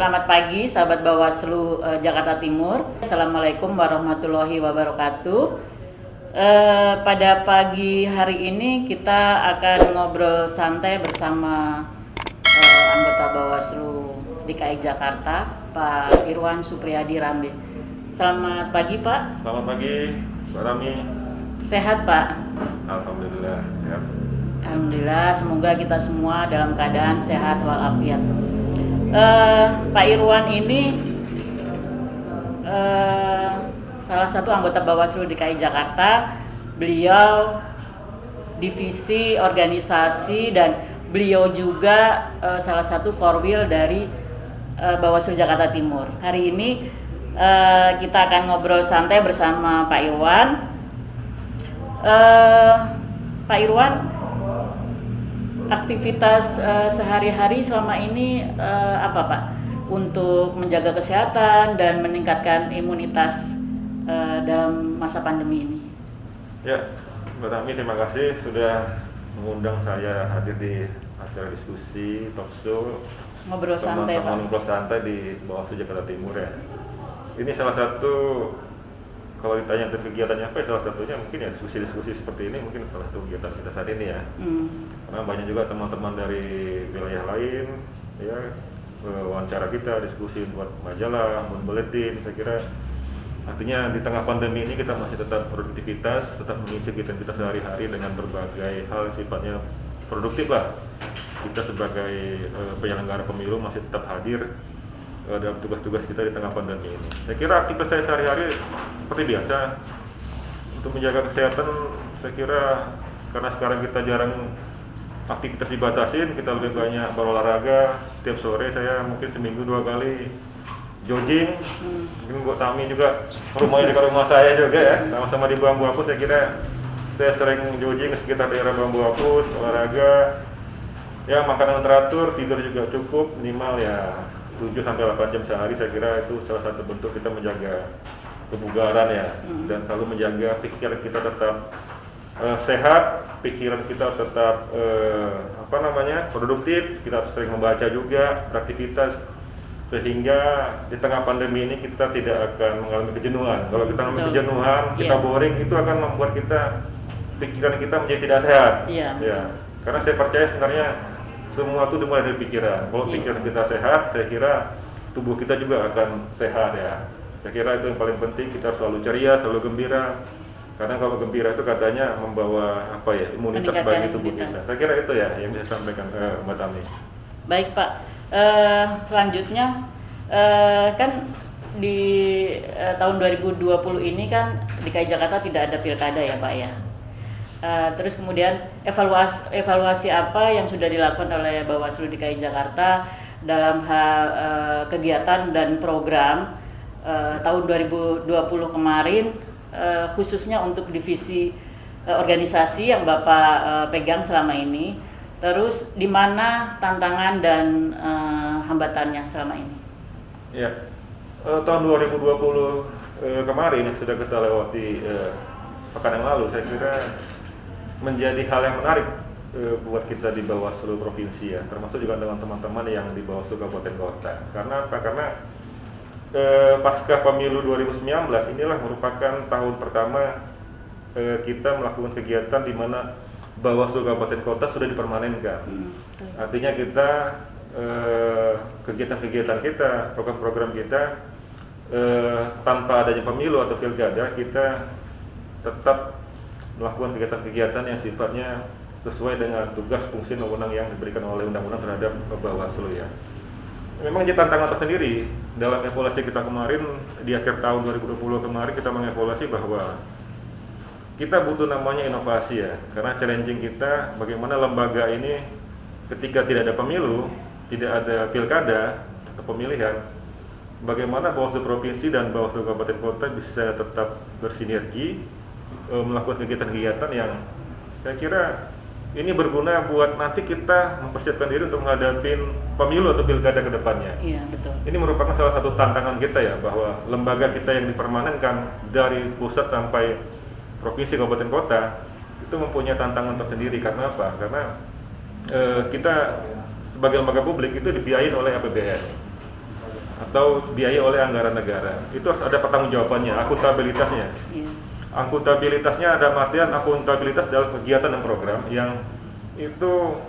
selamat pagi sahabat Bawaslu Jakarta Timur. Assalamualaikum warahmatullahi wabarakatuh. Pada pagi hari ini kita akan ngobrol santai bersama anggota Bawaslu DKI Jakarta, Pak Irwan Supriyadi Rambe. Selamat pagi Pak. Selamat pagi, Pak Rami. Sehat Pak? Alhamdulillah. Ya. Alhamdulillah, semoga kita semua dalam keadaan sehat walafiat. Pak Irwan ini salah satu anggota Bawaslu DKI Jakarta. Beliau divisi organisasi dan beliau juga salah satu korwil dari Bawaslu Jakarta Timur. Hari ini kita akan ngobrol santai bersama Pak Irwan. Pak Irwan, aktivitas sehari-hari selama ini apa Pak untuk menjaga kesehatan dan meningkatkan imunitas dalam masa pandemi ini? Ya, Mbak Tami, terima kasih sudah mengundang saya hadir di acara diskusi talk show Ngobrol santai Pak. Ngobrol santai di Bawaslu Jakarta Timur ya. Ini salah satu, kalau ditanya kegiatannya apa, salah satunya mungkin ya diskusi-diskusi seperti ini mungkin salah satu kegiatan kita saat ini ya. Karena banyak juga teman-teman dari wilayah lain ya wawancara kita, diskusi buat majalah, buat buletin. Saya kira artinya di tengah pandemi ini kita masih tetap produktivitas, tetap mengisi kegiatan kita sehari-hari dengan berbagai hal sifatnya produktif lah. Kita sebagai penyelenggara pemilu masih tetap hadir dalam tugas-tugas kita di tengah pandemi ini. Saya kira aktivitas saya sehari-hari seperti biasa. Untuk menjaga kesehatan, saya kira karena sekarang kita jarang aktivitas dibatasin, kita lebih banyak berolahraga. Setiap sore saya mungkin seminggu 2 kali jogging. Mungkin buat Tami juga rumahnya dekat rumah saya juga ya, sama-sama di Bambu Apus. Saya kira saya sering jogging sekitar daerah Bambu Apus, olahraga. Ya, makanan teratur, tidur juga cukup, minimal ya 7-8 jam sehari. Saya kira itu salah satu bentuk kita menjaga kebugaran ya, dan selalu menjaga pikiran kita tetap sehat, pikiran kita tetap produktif. Kita harus sering membaca juga, beraktivitas, sehingga di tengah pandemi ini kita tidak akan mengalami kejenuhan. Kalau kita mengalami kejenuhan, kita boring, itu akan membuat pikiran kita menjadi tidak sehat. Ya. Karena saya percaya sebenarnya semua itu dimulai dari pikiran. Kalau pikiran kita sehat, saya kira tubuh kita juga akan sehat ya. Saya kira itu yang paling penting, kita selalu ceria, selalu gembira. Karena kalau gembira itu katanya membawa imunitas bagi tubuh kita. Saya kira itu ya yang bisa sampaikan Mbak Tami. Baik Pak, selanjutnya kan di tahun 2020 ini kan DKI Jakarta tidak ada pilkada ya Pak ya. Terus kemudian evaluasi apa yang sudah dilakukan oleh Bawaslu DKI Jakarta dalam hal kegiatan dan program tahun 2020 kemarin, khususnya untuk divisi organisasi yang Bapak pegang selama ini. Terus di mana tantangan dan hambatannya selama ini? Ya, tahun 2020 kemarin yang sudah kita lewati pekan yang lalu, saya kira menjadi hal yang menarik buat kita di Bawaslu Provinsi ya, termasuk juga dengan teman-teman yang di Bawaslu Kabupaten Kota. Karena apa? Karena pasca pemilu 2019 inilah merupakan tahun pertama kita melakukan kegiatan di mana Bawaslu Kabupaten Kota sudah dipermanenkan. Artinya kita kegiatan-kegiatan kita, program-program kita tanpa adanya pemilu atau pilkada, kita tetap melakukan kegiatan-kegiatan yang sifatnya sesuai dengan tugas, fungsi, dan wewenang yang diberikan oleh undang-undang terhadap Bawaslu ya. Memang jadi tantangan tersendiri dalam evaluasi kita kemarin di akhir tahun 2020 kemarin, kita mengevaluasi bahwa kita butuh namanya inovasi ya, karena challenging kita bagaimana lembaga ini ketika tidak ada pemilu, tidak ada pilkada atau pemilihan, bagaimana Bawaslu Provinsi dan Bawaslu Kabupaten Kota bisa tetap bersinergi melakukan kegiatan-kegiatan yang saya kira ini berguna buat nanti kita mempersiapkan diri untuk menghadapi pemilu atau pilkada ke depannya. Iya, betul. Ini merupakan salah satu tantangan kita ya, bahwa lembaga kita yang dipermanenkan dari pusat sampai provinsi, kabupaten, kota itu mempunyai tantangan tersendiri. Karena apa? Karena kita sebagai lembaga publik itu dibiayain oleh APBN. atau biaya oleh anggaran negara. Itu harus ada pertanggungjawabannya, akuntabilitasnya. Iya. Akuntabilitasnya ada artian akuntabilitas dalam kegiatan dan program yang itu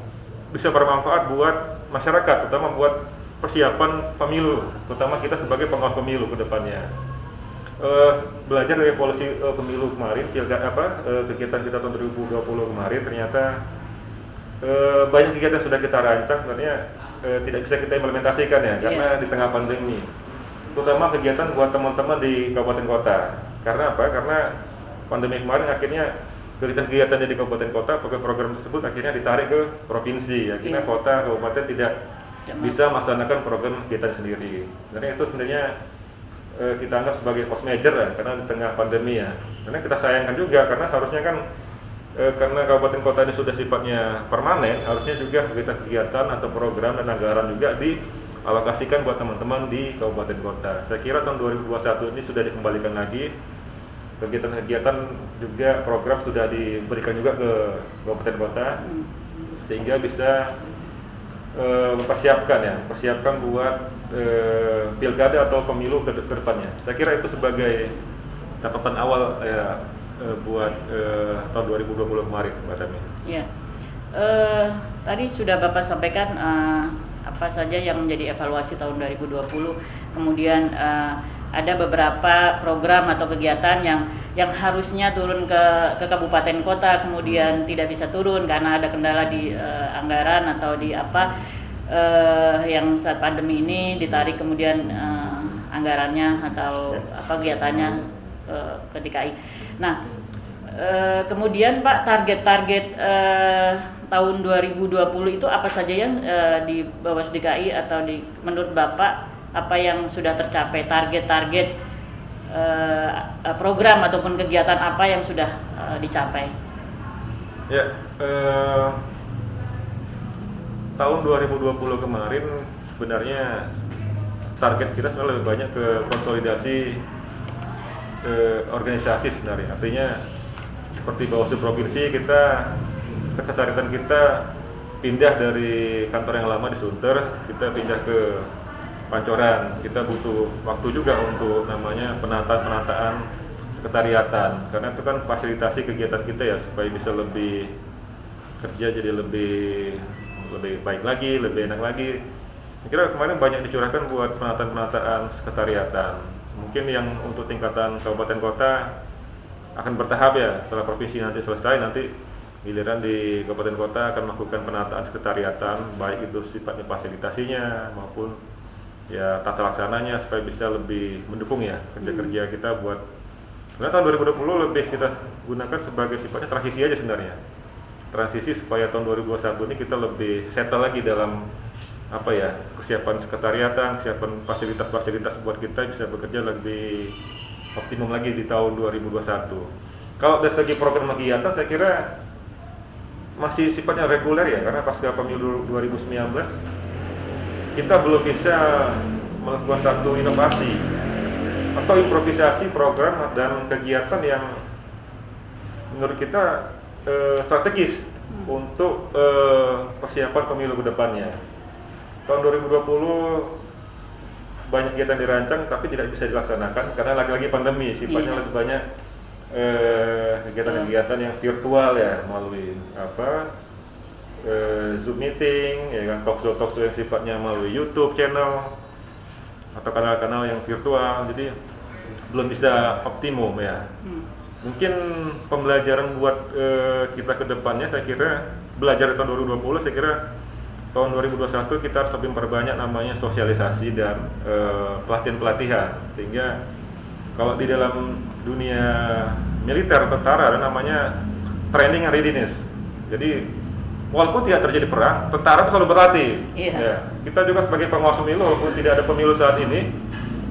bisa bermanfaat buat masyarakat, terutama buat persiapan pemilu, terutama kita sebagai pengawas pemilu ke depannya. Belajar dari evolusi pemilu kemarin, kegiatan kita tahun 2020 kemarin, ternyata banyak kegiatan sudah kita rancang, sebenarnya tidak bisa kita implementasikan ya, karena di tengah pandemi. Terutama kegiatan buat teman-teman di kabupaten kota. Karena apa? Karena pandemi kemarin akhirnya kegiatan di kabupaten kota, program tersebut akhirnya ditarik ke provinsi. Akhirnya kota, kabupaten tidak bisa melaksanakan program kegiatan sendiri. Karena itu sebenarnya kita anggap sebagai force major ya, karena di tengah pandemi ya. Karena kita sayangkan juga, karena harusnya kan karena kabupaten kota ini sudah sifatnya permanen, harusnya juga kegiatan atau program dan anggaran juga dialokasikan buat teman-teman di kabupaten kota. Saya kira tahun 2021 ini sudah dikembalikan lagi, kegiatan-kegiatan juga program sudah diberikan juga ke kabupaten kota, sehingga bisa mempersiapkan buat pilkada atau pemilu ke depannya. Saya kira itu sebagai catatan awal buat tahun 2020 kemarin, Mbak Tami. Ya, tadi sudah Bapak sampaikan apa saja yang menjadi evaluasi tahun 2020. Kemudian ada beberapa program atau kegiatan yang harusnya turun ke kabupaten kota, kemudian tidak bisa turun karena ada kendala di anggaran atau di yang saat pandemi ini ditarik kemudian anggarannya atau kegiatannya ke DKI. Nah, kemudian Pak, target-target tahun 2020 itu apa saja yang di Bawaslu DKI atau menurut Bapak apa yang sudah tercapai, target-target program ataupun kegiatan apa yang sudah dicapai? Ya, tahun 2020 kemarin sebenarnya target kita sebenarnya lebih banyak ke konsolidasi organisasi sebenarnya. Artinya seperti Bawaslu Provinsi, sekretariatan kita pindah dari kantor yang lama di Sunter, kita pindah ke Pancoran. Kita butuh waktu juga untuk namanya penataan sekretariatan, karena itu kan fasilitasi kegiatan kita ya, supaya bisa lebih kerja jadi lebih baik lagi, lebih enak lagi. Kira kemarin banyak dicurahkan buat penataan sekretariatan. Mungkin yang untuk tingkatan kabupaten kota akan bertahap ya, setelah provinsi nanti selesai, nanti giliran di kabupaten kota akan melakukan penataan sekretariatan, baik itu sifatnya fasilitasinya maupun ya tata laksananya, supaya bisa lebih mendukung ya kerja-kerja kita buat. Sebenarnya tahun 2020 lebih kita gunakan sebagai sifatnya transisi aja sebenarnya. Transisi supaya tahun 2021 ini kita lebih settle lagi dalam kesiapan sekretariatan, kesiapan fasilitas-fasilitas buat kita bisa bekerja lebih optimum lagi di tahun 2021. Kalau dari segi program kegiatan saya kira masih sifatnya reguler ya, karena pasca pemilu 2019 kita belum bisa melakukan satu inovasi atau improvisasi program dan kegiatan yang menurut kita strategis untuk persiapan pemilu ke depannya. Tahun 2020 banyak kegiatan dirancang tapi tidak bisa dilaksanakan karena lagi-lagi pandemi, sifatnya lebih banyak kegiatan-kegiatan yang virtual ya, melalui Zoom meeting, ya kan, talkshow yang sifatnya melalui YouTube channel atau kanal-kanal yang virtual, jadi belum bisa optimum ya. Mungkin pembelajaran buat kita ke depannya, saya kira belajar di tahun 2020, saya kira tahun 2021 kita harus lebih memperbanyak namanya sosialisasi dan pelatihan-pelatihan, sehingga kalau di dalam dunia militer tentara ada namanya training and readiness. Jadi walaupun tidak terjadi perang, tentara itu selalu berlatih. Ya, kita juga sebagai pengawas pemilu, walaupun tidak ada pemilu saat ini,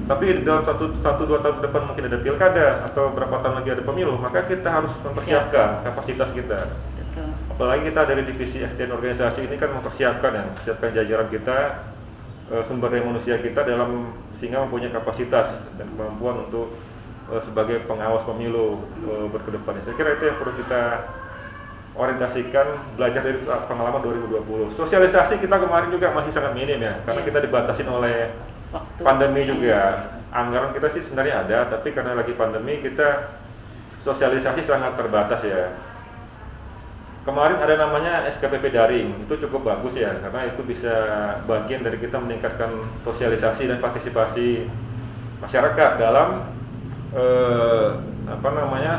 tapi dalam 1-2 tahun ke depan mungkin ada pilkada atau berapa tahun lagi ada pemilu, maka kita harus mempersiapkan kapasitas kita. Apalagi kita dari divisi SDN organisasi ini kan mempersiapkan jajaran kita, sumber daya manusia kita dalam sehingga mempunyai kapasitas dan kemampuan untuk sebagai pengawas pemilu berkedepannya. Saya kira itu yang perlu kita orientasikan, belajar dari pengalaman 2020. Sosialisasi kita kemarin juga masih sangat minim ya, karena kita dibatasin oleh waktu pandemi juga. Anggaran kita sih sebenarnya ada, tapi karena lagi pandemi kita sosialisasi sangat terbatas ya. Kemarin ada namanya SKPP daring, itu cukup bagus ya, karena itu bisa bagian dari kita meningkatkan sosialisasi dan partisipasi masyarakat dalam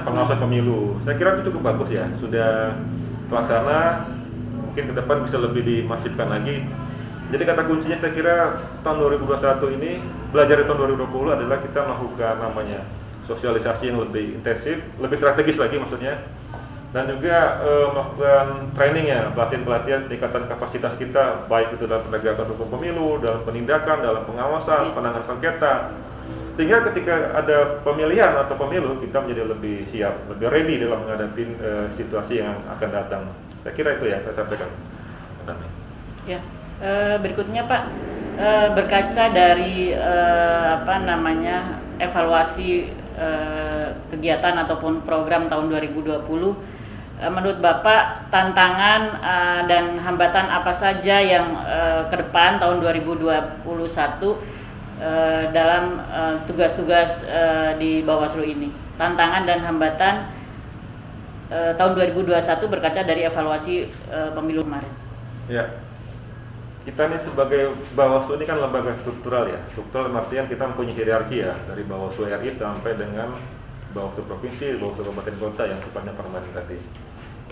pengawasan pemilu. Saya kira itu cukup bagus ya, sudah terlaksana. Mungkin ke depan bisa lebih dimasifkan lagi. Jadi kata kuncinya saya kira tahun 2021 ini, belajar dari tahun 2020 adalah kita melakukan namanya sosialisasi yang lebih intensif, lebih strategis lagi maksudnya, dan juga melakukan training ya, pelatihan-pelatihan peningkatan kapasitas kita, baik itu dalam penegakan hukum pemilu, dalam penindakan, dalam pengawasan, penanganan sengketa, sehingga ketika ada pemilihan atau pemilu kita menjadi lebih siap, lebih ready dalam menghadapi situasi yang akan datang. Saya kira itu ya saya sampaikan. Ya. Berikutnya Pak, berkaca dari evaluasi kegiatan ataupun program tahun 2020, menurut Bapak tantangan dan hambatan apa saja yang ke depan tahun 2021 dalam tugas-tugas di Bawaslu ini? Tantangan dan hambatan tahun 2021 berkaca dari evaluasi pemilu kemarin. Ya. Kita ini sebagai Bawaslu ini kan lembaga struktural ya. Struktural dalam artian kita mempunyai hierarki ya, dari Bawaslu RI sampai dengan Bawaslu Provinsi, Bawaslu Kabupaten Kota yang sifatnya permanen tadi.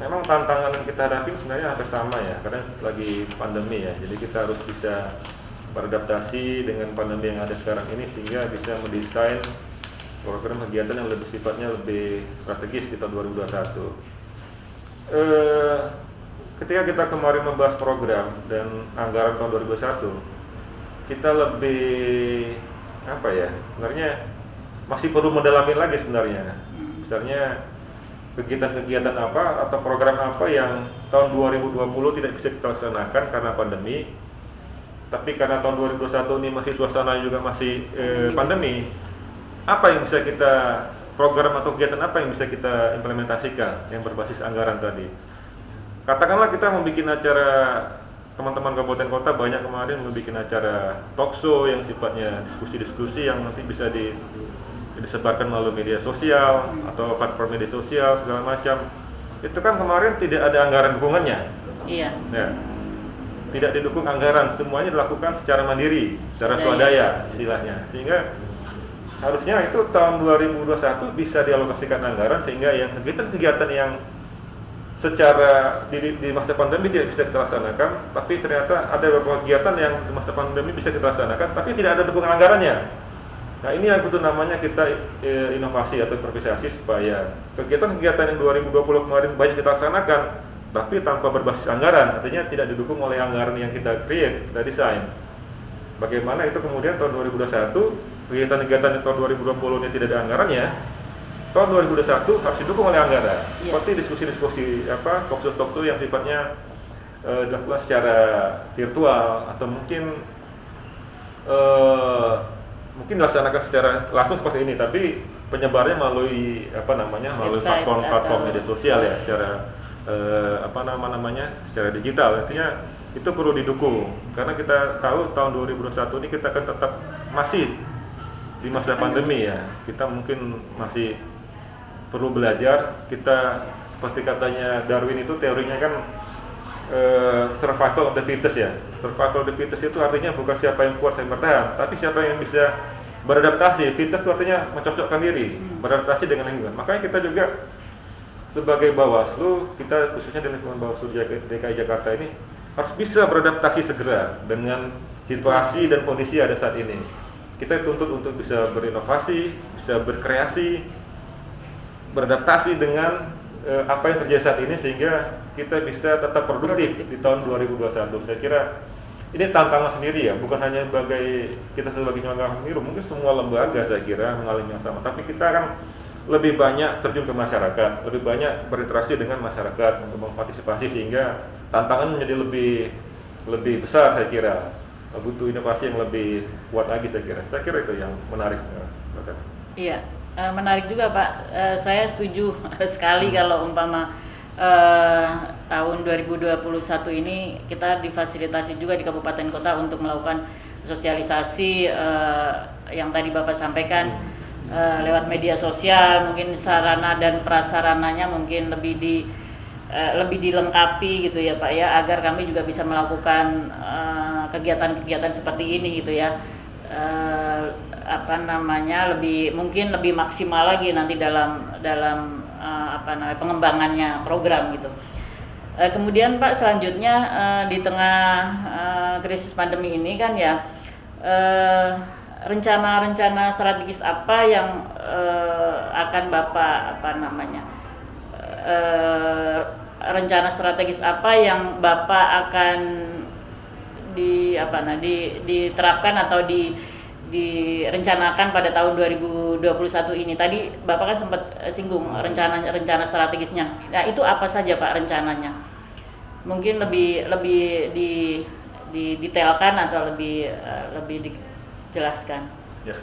Memang tantangan yang kita hadapi sebenarnya hampir sama ya, karena lagi pandemi ya. Jadi kita harus bisa beradaptasi dengan pandemi yang ada sekarang ini sehingga bisa mendesain program kegiatan yang lebih sifatnya lebih strategis di tahun 2021. Ketika kita kemarin membahas program dan anggaran tahun 2021, kita lebih sebenarnya masih perlu mendalami lagi sebenarnya. Misalnya kegiatan-kegiatan apa atau program apa yang tahun 2020 tidak bisa kita laksanakan karena pandemi, tapi karena tahun 2021 ini masih suasana juga masih pandemi, apa yang bisa kita program atau kegiatan apa yang bisa kita implementasikan yang berbasis anggaran tadi. Katakanlah kita membuat acara, teman-teman kabupaten kota banyak kemarin membuat acara talk show yang sifatnya diskusi-diskusi yang nanti bisa disebarkan melalui media sosial atau platform media sosial segala macam. Itu kan kemarin tidak ada anggaran dukungannya. Iya. Ya. Tidak didukung anggaran, semuanya dilakukan secara mandiri, secara swadaya istilahnya. Sehingga harusnya itu tahun 2021 bisa dialokasikan anggaran sehingga yang kegiatan-kegiatan yang secara di masa pandemi tidak bisa dilaksanakan, tapi ternyata ada beberapa kegiatan yang di masa pandemi bisa dilaksanakan, tapi tidak ada dukungan anggarannya. Nah ini yang betul namanya kita inovasi atau improvisasi supaya kegiatan-kegiatan yang 2020 kemarin banyak kita laksanakan, tapi tanpa berbasis anggaran, artinya tidak didukung oleh anggaran yang kita create, kita desain. Bagaimana itu kemudian tahun 2021 kegiatan-kegiatan tahun 2020 ini tidak ada anggarannya, tahun 2021 harus didukung oleh anggaran. Seperti diskusi-diskusi talk-show yang sifatnya dilakukan secara virtual atau mungkin dilaksanakan secara langsung seperti ini, tapi penyebarnya melalui melalui platform media sosial ya, secara secara digital. Artinya itu perlu didukung karena kita tahu tahun 2021 ini kita akan tetap masih di masa pandemi ya. Kita mungkin masih perlu belajar. Kita seperti katanya Darwin itu teorinya kan survival of the fittest ya. Survival of the fittest itu artinya bukan siapa yang kuat yang bertahan, tapi siapa yang bisa beradaptasi. Fittest itu artinya mencocokkan diri, beradaptasi dengan lingkungan. Makanya kita juga sebagai Bawaslu, kita khususnya di lingkungan Bawaslu DKI Jakarta ini harus bisa beradaptasi segera dengan situasi dan kondisi ada saat ini. Kita tuntut untuk bisa berinovasi, bisa berkreasi, beradaptasi dengan apa yang terjadi saat ini sehingga kita bisa tetap produktif di tahun 2021. Saya kira ini tantangan sendiri ya, bukan hanya sebagai kita sebagai penyelenggara pemilu, mungkin semua lembaga saya kira mengalami yang sama. Tapi kita kan lebih banyak terjun ke masyarakat, lebih banyak berinteraksi dengan masyarakat untuk mempartisipasi sehingga tantangan menjadi lebih besar saya kira. Butuh inovasi yang lebih kuat lagi saya kira. Saya kira itu yang menarik. Iya, menarik juga Pak. Saya setuju sekali kalau umpama tahun 2021 ini kita difasilitasi juga di kabupaten kota untuk melakukan sosialisasi yang tadi Bapak sampaikan lewat media sosial, mungkin sarana dan prasarananya mungkin lebih dilengkapi gitu ya Pak ya, agar kami juga bisa melakukan kegiatan-kegiatan seperti ini gitu ya. Mungkin lebih maksimal lagi nanti dalam pengembangannya program gitu. Kemudian Pak, selanjutnya di tengah krisis pandemi ini kan ya, rencana-rencana strategis apa yang akan Bapak rencana strategis apa yang Bapak akan diterapkan atau direncanakan pada tahun 2021 ini. Tadi Bapak kan sempat singgung rencana strategisnya. Nah, itu apa saja Pak rencananya? Mungkin lebih didetailkan atau lebih dijelaskan. Ya,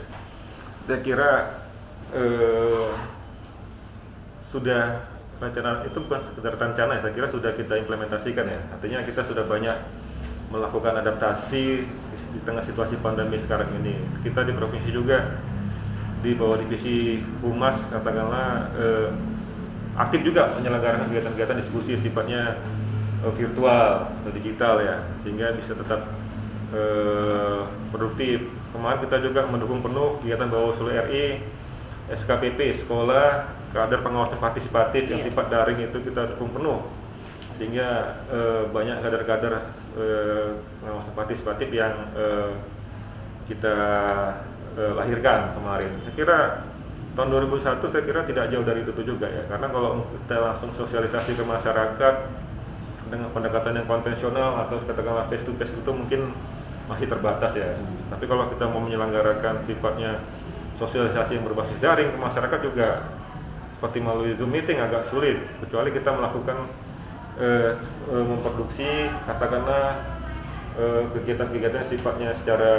saya kira sudah rencana itu bukan sekedar rencana, saya kira sudah kita implementasikan ya. Artinya kita sudah banyak melakukan adaptasi di tengah situasi pandemi sekarang ini. Kita di provinsi juga di bawah divisi Humas katakanlah aktif juga menyelenggarakan kegiatan-kegiatan diskusi sifatnya virtual atau digital ya, sehingga bisa tetap produktif. Kemarin kita juga mendukung penuh kegiatan Bawaslu RI, SKPP, sekolah, kader pengawasan partisipatif yang sifat daring itu kita dukung penuh, sehingga banyak kader-kader pengawasan partisipatif yang kita lahirkan kemarin. Saya kira tahun 2001 saya kira tidak jauh dari itu juga ya, karena kalau kita langsung sosialisasi ke masyarakat dengan pendekatan yang konvensional atau katakanlah face to face itu mungkin masih terbatas ya. Tapi kalau kita mau menyelenggarakan sifatnya sosialisasi yang berbasis daring ke masyarakat juga seperti melalui Zoom meeting agak sulit, kecuali kita melakukan memproduksi katakanlah kegiatan-kegiatan sifatnya secara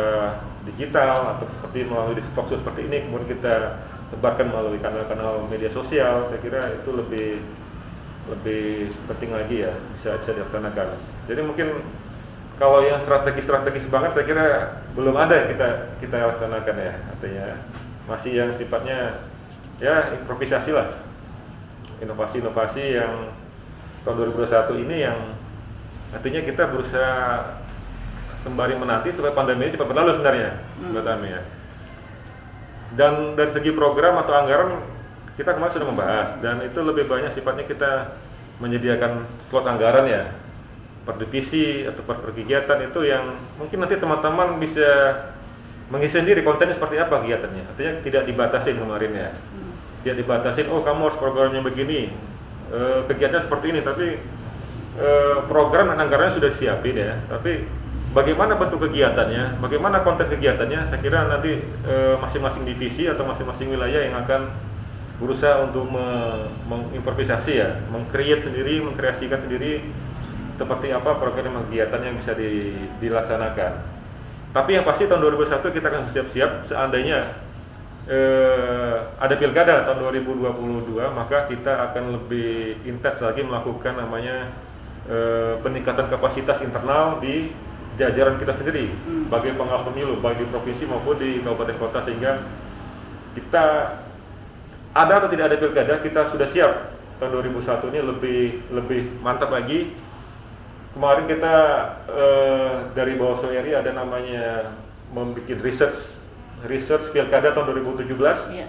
digital atau seperti melalui talkshow seperti ini, kemudian kita sebarkan melalui kanal-kanal media sosial. Saya kira itu lebih penting lagi ya, bisa dilaksanakan. Jadi mungkin kalau yang strategis banget saya kira belum ada yang kita laksanakan ya, artinya masih yang sifatnya ya improvisasi lah, inovasi yang tahun 2021 ini yang artinya kita berusaha sembari menanti supaya pandemi ini cepat berlalu sebenarnya buat kami ya. Dan dari segi program atau anggaran kita kemarin sudah membahas, dan itu lebih banyak sifatnya kita menyediakan slot anggaran ya per divisi atau per kegiatan itu yang mungkin nanti teman-teman bisa mengisi sendiri kontennya seperti apa kegiatannya. Artinya tidak dibatasin kemarin ya, tidak dibatasin oh kamu harus programnya begini, kegiatan seperti ini, tapi program dan anggarannya sudah disiapin ya. Tapi bagaimana bentuk kegiatannya, bagaimana konten kegiatannya, saya kira nanti masing-masing divisi atau masing-masing wilayah yang akan berusaha untuk mengimprovisasi ya, mengcreate sendiri, mengkreasikan sendiri seperti apa program kegiatan yang bisa dilaksanakan. Tapi yang pasti tahun 2021 kita akan siap-siap seandainya ada pilkada tahun 2022, maka kita akan lebih intens lagi melakukan namanya peningkatan kapasitas internal di jajaran kita sendiri sebagai pengawas pemilu, baik di provinsi maupun di kabupaten kota, sehingga kita ada atau tidak ada pilkada kita sudah siap tahun 2001 ini lebih mantap lagi. Kemarin kita dari Bawaslu RI ada namanya membuat research pilkada tahun 2017. Yeah.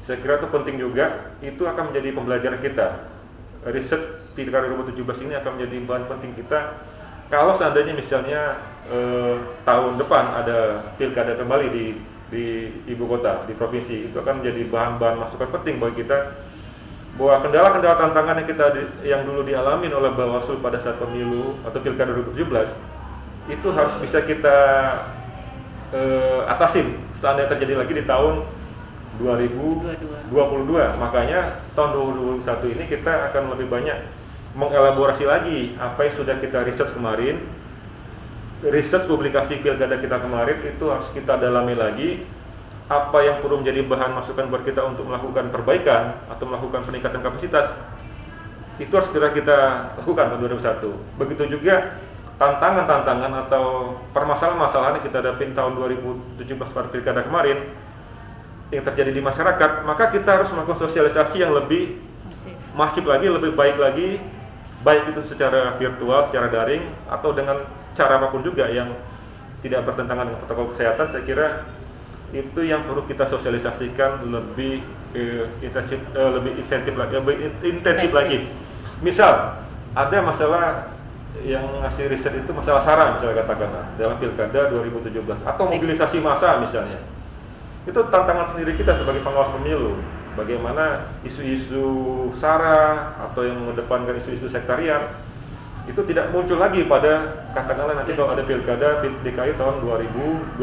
Saya kira itu penting juga, itu akan menjadi pembelajaran kita. Research pilkada 2017 ini akan menjadi bahan penting kita. Kalau seandainya misalnya tahun depan ada pilkada kembali di ibu kota, di provinsi, itu akan menjadi bahan-bahan masukan penting bagi kita bahwa kendala-kendala tantangan yang dulu dialami oleh Bawaslu pada saat pemilu atau pilkada 2017 itu harus bisa kita atasin seandainya terjadi lagi di tahun 2022. Makanya tahun 2021 ini kita akan lebih banyak mengelaborasi lagi apa yang sudah kita research kemarin. Research publikasi pilkada kita kemarin itu harus kita dalami lagi, apa yang perlu menjadi bahan masukan buat kita untuk melakukan perbaikan atau melakukan peningkatan kapasitas. Itu harus segera kita lakukan tahun 2021. Begitu juga tantangan-tantangan atau permasalahan-masalahan yang kita hadapi tahun 2017 pada pilkada kemarin yang terjadi di masyarakat, maka kita harus melakukan sosialisasi yang lebih masif lagi, lebih baik lagi, baik itu secara virtual, secara daring, atau dengan cara apapun juga yang tidak bertentangan dengan protokol kesehatan. Saya kira itu yang perlu kita sosialisasikan lebih intensif lagi. Misal ada masalah yang ngasih riset itu masalah SARA misalnya katakanlah dalam pilkada 2017 atau mobilisasi massa misalnya. Itu tantangan sendiri kita sebagai pengawas pemilu. Bagaimana isu-isu SARA atau yang mengedepankan isu-isu sektarian itu tidak muncul lagi pada katakanlah nanti kalau ada pilkada DKI tahun 2022.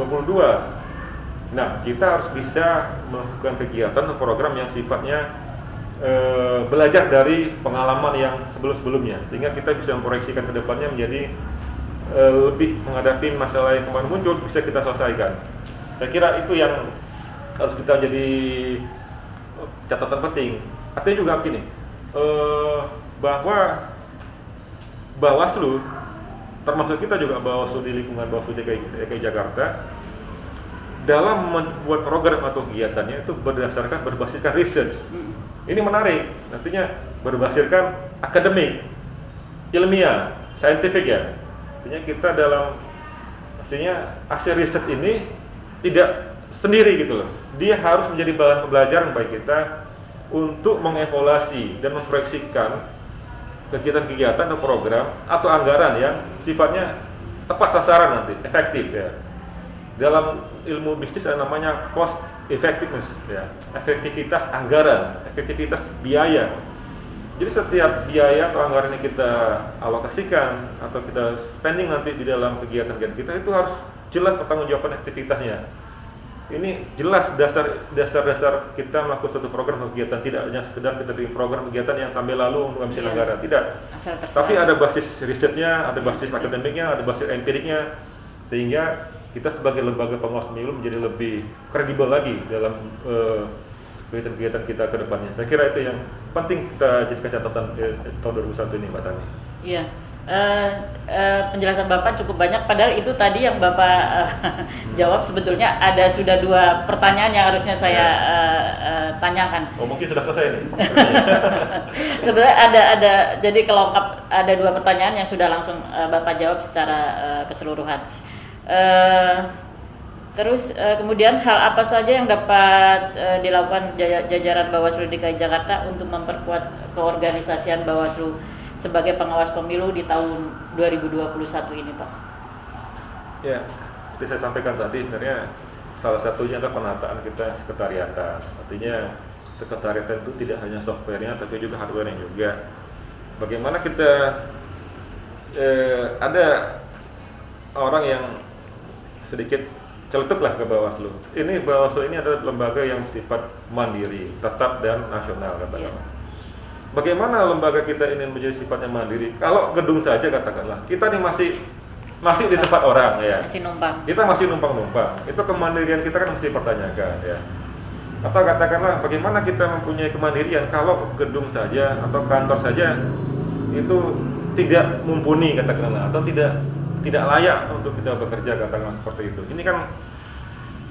Nah, kita harus bisa melakukan kegiatan atau program yang sifatnya belajar dari pengalaman yang sebelum-sebelumnya, sehingga kita bisa memproyeksikan ke depannya menjadi lebih menghadapi masalah yang kemarin muncul bisa kita selesaikan. Saya kira itu yang harus kita jadi catatan penting. Artinya juga begini, bahwa Bawaslu, termasuk kita juga Bawaslu di lingkungan Bawaslu DKI Jakarta, dalam membuat program atau kegiatannya itu berbasiskan research. Ini menarik, nantinya berbasiskan akademik, ilmiah, saintifik ya. Artinya kita dalam hasil research ini tidak sendiri gitu loh. Dia harus menjadi bahan pembelajaran bagi kita untuk mengevaluasi dan memproyeksikan kegiatan-kegiatan atau program atau anggaran yang sifatnya tepat sasaran nanti, efektif ya. Dalam ilmu bisnis ada namanya cost effectiveness ya, efektivitas anggaran, efektivitas biaya. Jadi setiap biaya atau anggaran yang kita alokasikan atau kita spending nanti di dalam kegiatan-kegiatan kita itu harus jelas pertanggungjawaban aktivitasnya. Ini jelas dasar kita melakukan suatu program kegiatan, tidak hanya sekedar kita bikin program kegiatan yang sambil lalu menghabiskan anggaran, tidak. Tapi ada basis risetnya, ada basis akademiknya, ada basis empiriknya, sehingga kita sebagai lembaga pengawas pemilu menjadi lebih kredibel lagi dalam kegiatan-kegiatan kita ke depannya. Saya kira itu yang penting kita jadikan catatan tahun 2021 ini, Mbak Tani. Iya. Penjelasan Bapak cukup banyak, padahal itu tadi yang Bapak jawab sebetulnya ada sudah 2 pertanyaan yang harusnya saya tanyakan. Oh, mungkin sudah selesai nih. Sebenarnya ada jadi kelengkap, ada 2 pertanyaan yang sudah langsung Bapak jawab secara keseluruhan. Terus kemudian hal apa saja yang dapat dilakukan jajaran Bawaslu DKI Jakarta untuk memperkuat keorganisasian Bawaslu sebagai pengawas pemilu di tahun 2021 ini, Pak? Ya, seperti saya sampaikan tadi, sebenarnya salah satunya adalah penataan kita sekretariatan. Artinya sekretariatan itu tidak hanya softwarenya, tapi juga hardwarenya juga. Bagaimana kita ada orang yang sedikit celetuk lah ke Bawaslu. Ini Bawaslu ini adalah lembaga yang sifat mandiri, tetap dan nasional katakanlah. Yeah. Bagaimana lembaga kita ini menjadi sifatnya mandiri? Kalau gedung saja katakanlah, kita ini masih di tempat orang ya. Masih numpang. Kita masih numpang-numpang. Itu kemandirian kita kan mesti dipertanyakan ya. Atau katakanlah bagaimana kita mempunyai kemandirian kalau gedung saja atau kantor saja itu tidak mumpuni katakanlah, atau tidak layak untuk kita bekerja katakanlah seperti itu. Ini kan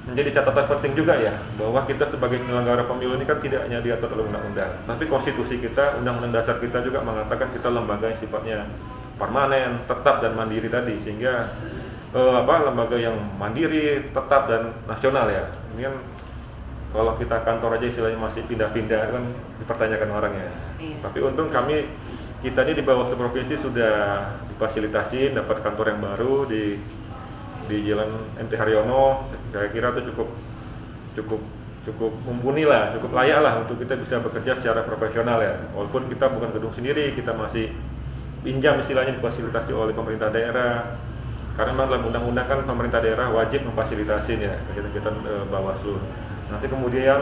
menjadi catatan penting juga ya, bahwa kita sebagai penyelenggara pemilu ini kan tidak hanya diatur oleh undang-undang, tapi konstitusi kita, undang-undang dasar kita juga mengatakan kita lembaga yang sifatnya permanen, tetap dan mandiri tadi, sehingga lembaga yang mandiri, tetap dan nasional ya. Ini kan kalau kita kantor aja istilahnya masih pindah-pindah kan dipertanyakan orang ya. Iya. Tapi untung kita ini di Bawaslu provinsi sudah difasilitasi dapat kantor yang baru di Jalan MT Haryono. Saya kira itu cukup mumpuni lah, cukup layak lah untuk kita bisa bekerja secara profesional ya. Walaupun kita bukan gedung sendiri, kita masih pinjam istilahnya difasilitasi oleh pemerintah daerah. Karena memang dalam undang-undang kan pemerintah daerah wajib memfasilitasi ya kegiatan Bawaslu. Nanti kemudian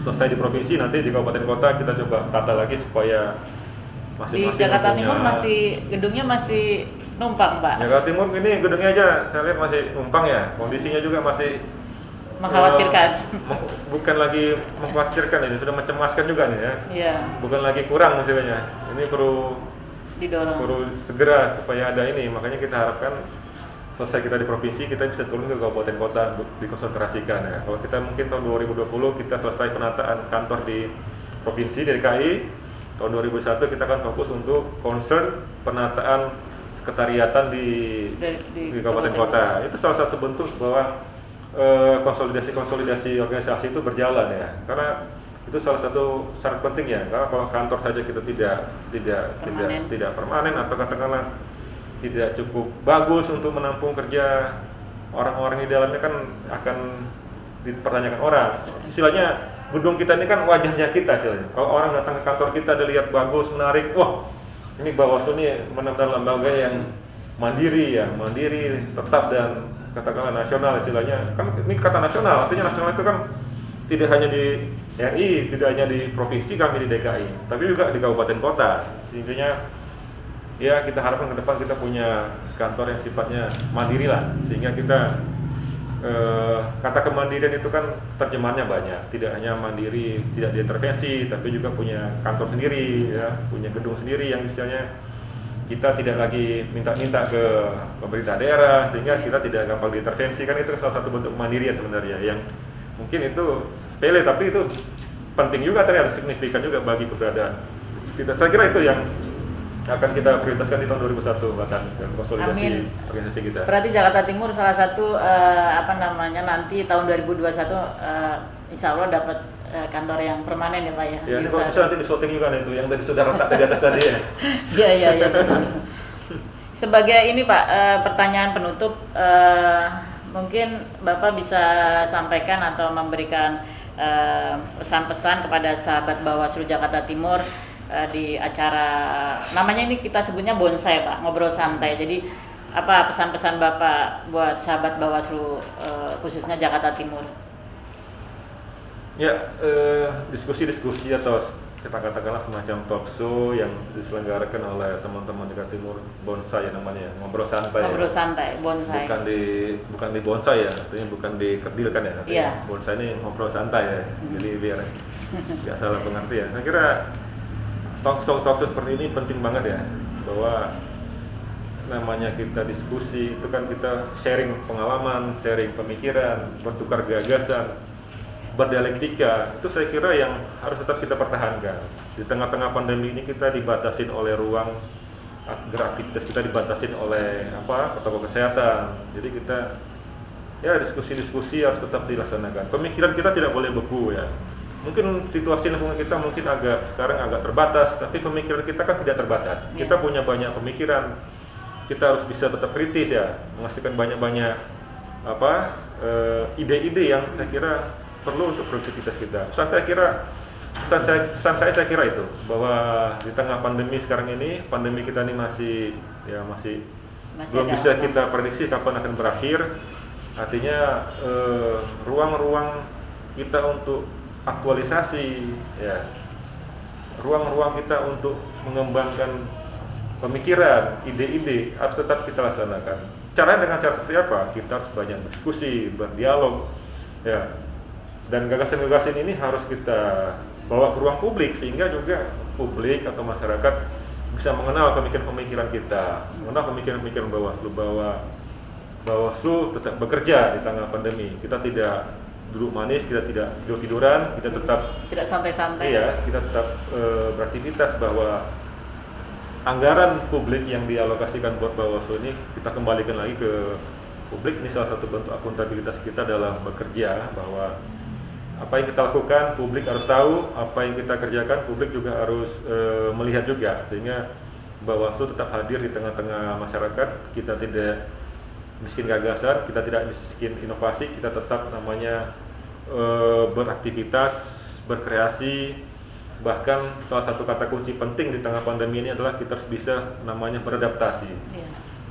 selesai di provinsi, nanti di kabupaten kota kita coba tata lagi supaya masing-masing di Jakarta Timur gedungnya masih numpang, Pak. Jakarta Timur ini gedungnya aja saya lihat masih numpang ya. Kondisinya juga masih mengkhawatirkan. Bukan lagi mengkhawatirkan, ini sudah mencemaskan juga nih ya. Iya. Bukan lagi kurang maksudnya. Ini perlu didorong. perlu segera supaya ada ini. Makanya kita harapkan selesai kita di provinsi, kita bisa turun ke kabupaten kota untuk dikonsentrasikan ya. Kalau kita mungkin tahun 2020 kita selesai penataan kantor di provinsi di DKI, tahun 2001 kita akan fokus untuk concern penataan sekretariatan di kabupaten kota. Itu salah satu bentuk bahwa konsolidasi organisasi itu berjalan ya. Karena itu salah satu syarat penting ya. Karena kalau kantor saja kita tidak permanen atau katakanlah tidak cukup bagus untuk menampung kerja orang-orang di dalamnya, kan akan dipertanyakan orang. Istilahnya gedung kita ini kan wajahnya kita istilahnya. Kalau orang datang ke kantor kita dia lihat bagus, menarik, wah ini Bawaslu ini benar-benar lembaga yang mandiri ya, mandiri, tetap dan katakanlah nasional istilahnya. Kan ini kata nasional, artinya nasional itu kan tidak hanya di RI, tidak hanya di provinsi kami di DKI, tapi juga di kabupaten kota. Intinya ya kita harapkan ke depan kita punya kantor yang sifatnya mandiri lah, sehingga kita kata kemandirian itu kan terjemahannya banyak, tidak hanya mandiri tidak diintervensi, tapi juga punya kantor sendiri ya, punya gedung sendiri yang misalnya kita tidak lagi minta-minta ke pemerintah daerah, sehingga kita tidak gampang diintervensi. Kan itu salah satu bentuk mandirian sebenarnya yang mungkin itu sepele tapi itu penting juga, ternyata signifikan juga bagi keberadaan kita. Saya kira itu yang akan kita prioritaskan di tahun 2001 bahkan dan konsolidasi organisasi kita. Berarti Jakarta Timur salah satu nanti tahun 2021 insya Allah dapat kantor yang permanen ya Pak ya. Ya, kalau bisa nanti di-shooting juga itu yang tadi sudah retak di atas tadi ya. Iya betul. Sebagai ini Pak, pertanyaan penutup, mungkin Bapak bisa sampaikan atau memberikan pesan-pesan kepada sahabat Bawaslu Jakarta Timur di acara namanya ini kita sebutnya bonsai Pak, ngobrol santai. Jadi apa pesan-pesan Bapak buat sahabat Bawaslu khususnya Jakarta Timur? Ya, diskusi-diskusi atau kita katakanlah semacam talk show yang diselenggarakan oleh teman-teman Jakarta Timur, bonsai namanya, ngobrol santai. Ngobrol santai, bonsai. Bukan di bonsai ya, artinya bukan dikerdilkan ya. Iya. Bonsai ini ngobrol santai ya. Jadi biar nggak salah pengertian. Saya kira talk show seperti ini penting banget ya, bahwa namanya kita diskusi itu kan kita sharing pengalaman, sharing pemikiran, bertukar gagasan, berdialektika. Itu saya kira yang harus tetap kita pertahankan. Di tengah-tengah pandemi ini kita dibatasin oleh ruang beraktivitas, kita dibatasin oleh protokol kesehatan. Jadi kita ya diskusi-diskusi harus tetap dilaksanakan. Pemikiran kita tidak boleh beku ya. Mungkin situasi lingkungan kita mungkin sekarang agak terbatas, tapi pemikiran kita kan tidak terbatas. Ya. Kita punya banyak pemikiran, kita harus bisa tetap kritis ya, menghasilkan banyak ide-ide yang saya kira perlu untuk produktivitas kita. Pesan saya kira itu, bahwa di tengah pandemi sekarang ini, pandemi kita ini masih belum bisa kita prediksi kapan akan berakhir. Artinya ruang-ruang kita untuk aktualisasi ya, ruang-ruang kita untuk mengembangkan pemikiran, ide-ide harus tetap kita laksanakan. Caranya dengan cara seperti apa? Kita harus banyak berdiskusi, berdialog ya, dan gagasan-gagasan ini harus kita bawa ke ruang publik, sehingga juga publik atau masyarakat bisa mengenal pemikiran-pemikiran kita, mengenal pemikiran-pemikiran Bawaslu tetap bekerja di tengah pandemi. Kita tidak duduk manis, kita tidak tidur-tiduran, kita tetap tidak santai-santai. Iya, kita tetap beraktivitas, bahwa anggaran publik yang dialokasikan buat Bawaslu ini kita kembalikan lagi ke publik. Ini salah satu bentuk akuntabilitas kita dalam bekerja, bahwa apa yang kita lakukan publik harus tahu, apa yang kita kerjakan publik juga harus melihat juga, sehingga Bawaslu tetap hadir di tengah-tengah masyarakat. Kita tidak miskin gagasan, kita tidak miskin inovasi, kita tetap beraktivitas, berkreasi. Bahkan salah satu kata kunci penting di tengah pandemi ini adalah kita harus bisa beradaptasi.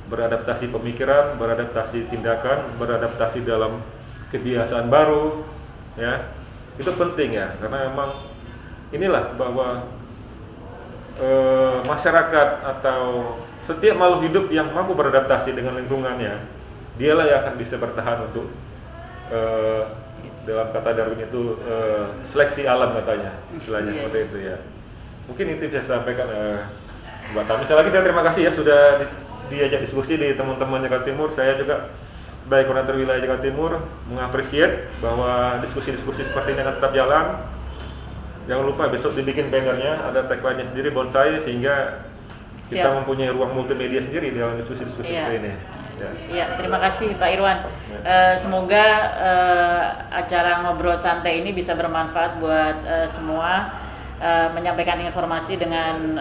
Beradaptasi pemikiran, beradaptasi tindakan, beradaptasi dalam kebiasaan baru ya. Itu penting ya, karena memang inilah bahwa masyarakat atau setiap makhluk hidup yang mampu beradaptasi dengan lingkungannya, dialah yang akan bisa bertahan untuk dalam kata Darwin itu seleksi alam katanya, istilahnya seperti itu ya. Mungkin itu bisa sampaikan Mbak Tami. Sekali lagi saya terima kasih ya sudah diajak diskusi di teman-teman Jakarta Timur. Saya juga baik koordinator wilayah Jakarta Timur mengapresiasi bahwa diskusi-diskusi seperti ini akan tetap jalan. Jangan lupa besok dibikin bannernya, ada tagline-nya sendiri bonsai, sehingga kita mempunyai ruang multimedia sendiri dalam diskusi-diskusi seperti ini. Ya, terima kasih Pak Irwan. Semoga acara ngobrol santai ini bisa bermanfaat buat semua, menyampaikan informasi dengan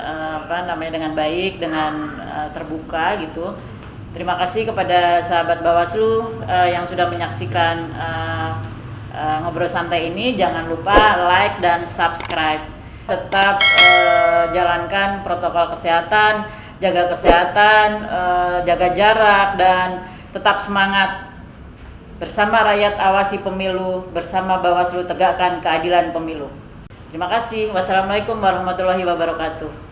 dengan baik, dengan terbuka gitu. Terima kasih kepada sahabat Bawaslu yang sudah menyaksikan ngobrol santai ini. Jangan lupa like dan subscribe. Tetap jalankan protokol kesehatan, jaga kesehatan, jaga jarak, dan tetap semangat. Bersama rakyat awasi pemilu, bersama Bawaslu tegakkan keadilan pemilu. Terima kasih. Wassalamualaikum warahmatullahi wabarakatuh.